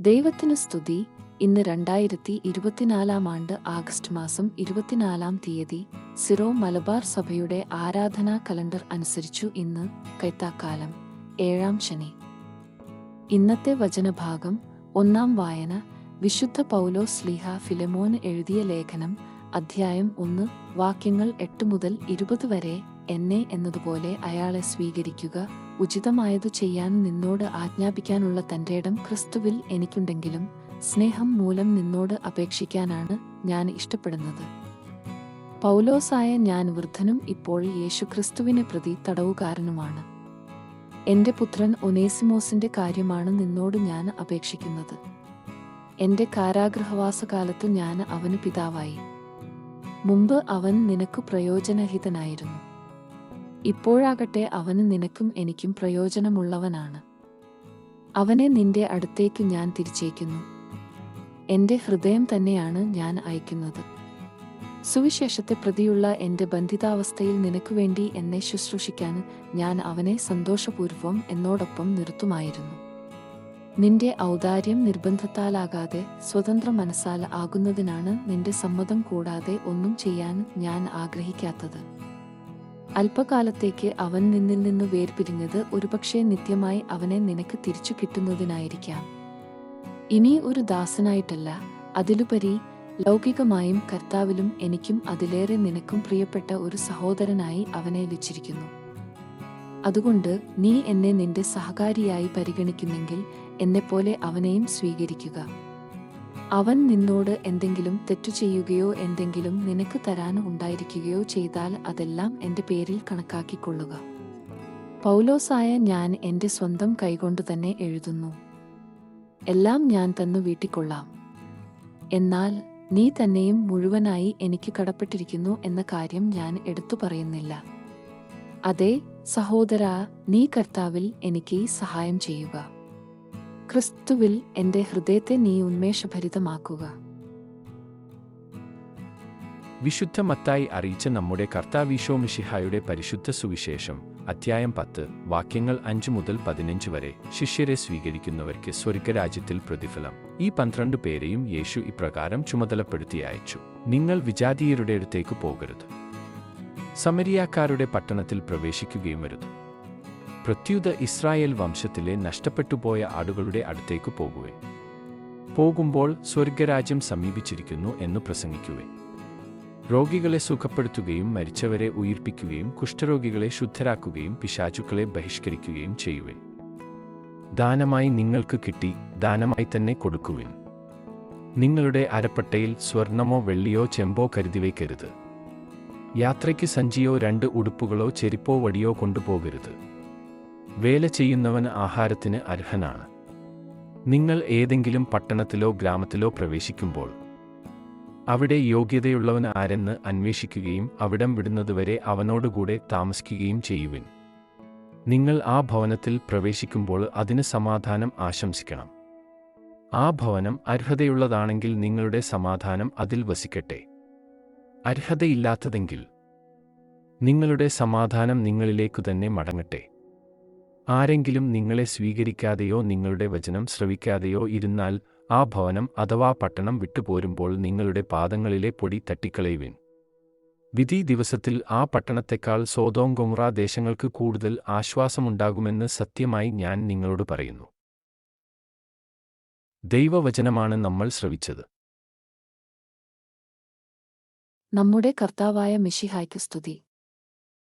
ദൈവത്തിന് സ്തുതി. ഇന്ന് 2024 ആണ്ട് ആഗസ്റ്റ് മാസം 24 തീയതി സിറോ മലബാർ സഭയുടെ ആരാധനാ കലണ്ടർ അനുസരിച്ചു ഇന്ന് കൈത്താക്കാലം 7-ാം ശനി. ഇന്നത്തെ വചനഭാഗം 1-ാം വായന വിശുദ്ധ പൗലോസ് ശ്ലീഹ ഫിലെമോന് എഴുതിയ ലേഖനം അധ്യായം 1 വാക്യങ്ങൾ 8 മുതൽ 20 വരെ. എന്നെ എന്നതുപോലെ അയാളെ സ്വീകരിക്കുക, ഉചിതമായതു ചെയ്യാൻ നിന്നോട് ആജ്ഞാപിക്കാനുള്ള തന്റെ ഇടം ക്രിസ്തുവിൽ എനിക്കുണ്ടെങ്കിലും സ്നേഹം മൂലം നിന്നോട് അപേക്ഷിക്കാനാണ് ഞാൻ ഇഷ്ടപ്പെടുന്നത്. പൗലോസായ ഞാൻ വൃദ്ധനും ഇപ്പോൾ യേശുക്രിസ്തുവിനെ പ്രതി തടവുകാരനുമാണ്. എന്റെ പുത്രൻ ഒനേസിമോസിന്റെ കാര്യമാണ് നിന്നോട് ഞാൻ അപേക്ഷിക്കുന്നത്. എന്റെ കാരാഗൃഹവാസകാലത്തു ഞാൻ അവന് പിതാവായി. മുമ്പ് അവൻ നിനക്കു പ്രയോജനഹിതനായിരുന്നു. ഇപ്പോഴാകട്ടെ അവന് നിനക്കും എനിക്കും പ്രയോജനമുള്ളവനാണ്. അവനെ നിന്റെ അടുത്തേക്ക് ഞാൻ തിരിച്ചേക്കുന്നു. എന്റെ ഹൃദയം തന്നെയാണ് ഞാൻ അയക്കുന്നത്. സുവിശേഷത്തെ പ്രതിയുള്ള എന്റെ ബന്ധിതാവസ്ഥയിൽ നിനക്കുവേണ്ടി എന്നെ ശുശ്രൂഷിക്കാൻ ഞാൻ അവനെ സന്തോഷപൂർവം എന്നോടൊപ്പം നിർത്തുമായിരുന്നു. നിന്റെ ഔദാര്യം നിർബന്ധത്താലാകാതെ സ്വതന്ത്ര മനസ്സാൽ ആകുന്നതിനാണ് നിന്റെ സമ്മതം കൂടാതെ ഒന്നും ചെയ്യാൻ ഞാൻ ആഗ്രഹിക്കാത്തത്. അല്പകാലത്തേക്ക് അവൻ നിന്നിൽ നിന്ന് വേർപിരിഞ്ഞത് ഒരുപക്ഷെ നിത്യമായി അവനെ നിനക്ക് തിരിച്ചു കിട്ടുന്നതിനായിരിക്കാം. ഇനി ഒരു ദാസനായിട്ടല്ല, അതിലുപരി ലൗകികമായും കർത്താവിലും എനിക്കും അതിലേറെ നിനക്കും പ്രിയപ്പെട്ട ഒരു സഹോദരനായി അവനെ വെച്ചിരിക്കുന്നു. അതുകൊണ്ട് നീ എന്നെ നിന്റെ സഹകാരിയായി പരിഗണിക്കുന്നെങ്കിൽ എന്നെപ്പോലെ അവനെയും സ്വീകരിക്കുക. അവൻ നിന്നോട് എന്തെങ്കിലും തെറ്റു ചെയ്യുകയോ എന്തെങ്കിലും നിനക്ക് തരാൻ ഉണ്ടായിരിക്കുകയോ ചെയ്താൽ അതെല്ലാം എന്റെ പേരിൽ കണക്കാക്കിക്കൊള്ളുക. പൗലോസായ ഞാൻ എന്റെ സ്വന്തം കൈകൊണ്ടു തന്നെ എഴുതുന്നു. എല്ലാം ഞാൻ തന്നു വീട്ടിക്കൊള്ളാം. എന്നാൽ നീ തന്നെയും മുഴുവനായി എനിക്ക് കടപ്പെട്ടിരിക്കുന്നു എന്ന കാര്യം ഞാൻ എടുത്തു പറയുന്നില്ല. അതെ സഹോദരാ, നീ കർത്താവിൽ എനിക്ക് സഹായം ചെയ്യുക. ക്രിസ്തുവിൽ എന്റെ ഹൃദയത്തെ നീ ഉന്മേഷഭരിതമാക്കുക. വിശുദ്ധ മത്തായി അറിയിച്ച നമ്മുടെ കർത്താവീശോ മിശിഹായുടെ പരിശുദ്ധ സുവിശേഷം അധ്യായം 10 വാക്യങ്ങൾ 5 മുതൽ 15 വരെ. ശിഷ്യരെ സ്വീകരിക്കുന്നവർക്ക് സ്വർഗരാജ്യത്തിൽ പ്രതിഫലം. ഈ 12 പേരെയും യേശു ഇപ്രകാരം ചുമതലപ്പെടുത്തി അയച്ചു: നിങ്ങൾ വിജാതീയരുടെ അടുത്തേക്ക് പോകരുത്, സമരിയാക്കാരുടെ പട്ടണത്തിൽ പ്രവേശിക്കുകയും വരുത്. പ്രത്യുത ഇസ്രായേൽ വംശത്തിലെ നഷ്ടപ്പെട്ടുപോയ ആടുകളുടെ അടുത്തേക്ക് പോകുവേ. പോകുമ്പോൾ സ്വർഗരാജ്യം സമീപിച്ചിരിക്കുന്നു എന്നു പ്രസംഗിക്കുവേ. രോഗികളെ സുഖപ്പെടുത്തുകയും മരിച്ചവരെ ഉയിർപ്പിക്കുകയും കുഷ്ഠരോഗികളെ ശുദ്ധരാക്കുകയും പിശാചുക്കളെ ബഹിഷ്കരിക്കുകയും ചെയ്യുവേ. ദാനമായി നിങ്ങൾക്ക് കിട്ടി, ദാനമായി തന്നെ കൊടുക്കുവിൻ. നിങ്ങളുടെ അരപ്പട്ടയിൽ സ്വർണമോ വെള്ളിയോ ചെമ്പോ കരുതിവയ്ക്കരുത്. യാത്രയ്ക്ക് സഞ്ചിയോ 2 ഉടുപ്പുകളോ ചെരിപ്പോ വടിയോ കൊണ്ടുപോകരുത്. വേല ചെയ്യുന്നവൻ ആഹാരത്തിന് അർഹനാണ്. നിങ്ങൾ ഏതെങ്കിലും പട്ടണത്തിലോ ഗ്രാമത്തിലോ പ്രവേശിക്കുമ്പോൾ അവിടെ യോഗ്യതയുള്ളവൻ ആരെന്ന് അന്വേഷിക്കുകയും അവിടം വിടുന്നതുവരെ അവനോടുകൂടെ താമസിക്കുകയും ചെയ്യുവിൻ. നിങ്ങൾ ആ ഭവനത്തിൽ പ്രവേശിക്കുമ്പോൾ അതിന് സമാധാനം ആശംസിക്കണം. ആ ഭവനം അർഹതയുള്ളതാണെങ്കിൽ നിങ്ങളുടെ സമാധാനം അതിൽ വസിക്കട്ടെ. അർഹതയില്ലാത്തതെങ്കിൽ നിങ്ങളുടെ സമാധാനം നിങ്ങളിലേക്കു തന്നെ മടങ്ങട്ടെ. ആരെങ്കിലും നിങ്ങളെ സ്വീകരിക്കാതെയോ നിങ്ങളുടെ വചനം ശ്രവിക്കാതെയോ ഇരുന്നാൽ ആ ഭവനം അഥവാ പട്ടണം വിട്ടുപോരുമ്പോൾ നിങ്ങളുടെ പാദങ്ങളിലെ പൊടി തട്ടിക്കളയുവിൻ. വിധി ദിവസത്തിൽ ആ പട്ടണത്തെക്കാൾ സോദോം ഗൊമോറ ദേശങ്ങൾക്ക് കൂടുതൽ ആശ്വാസമുണ്ടാകുമെന്ന് സത്യമായി ഞാൻ നിങ്ങളോട് പറയുന്നു. ദൈവവചനമാണ് നമ്മൾ ശ്രവിച്ചത്. നമ്മുടെ കർത്താവായ മിശിഹായ്ക്ക് സ്തുതി.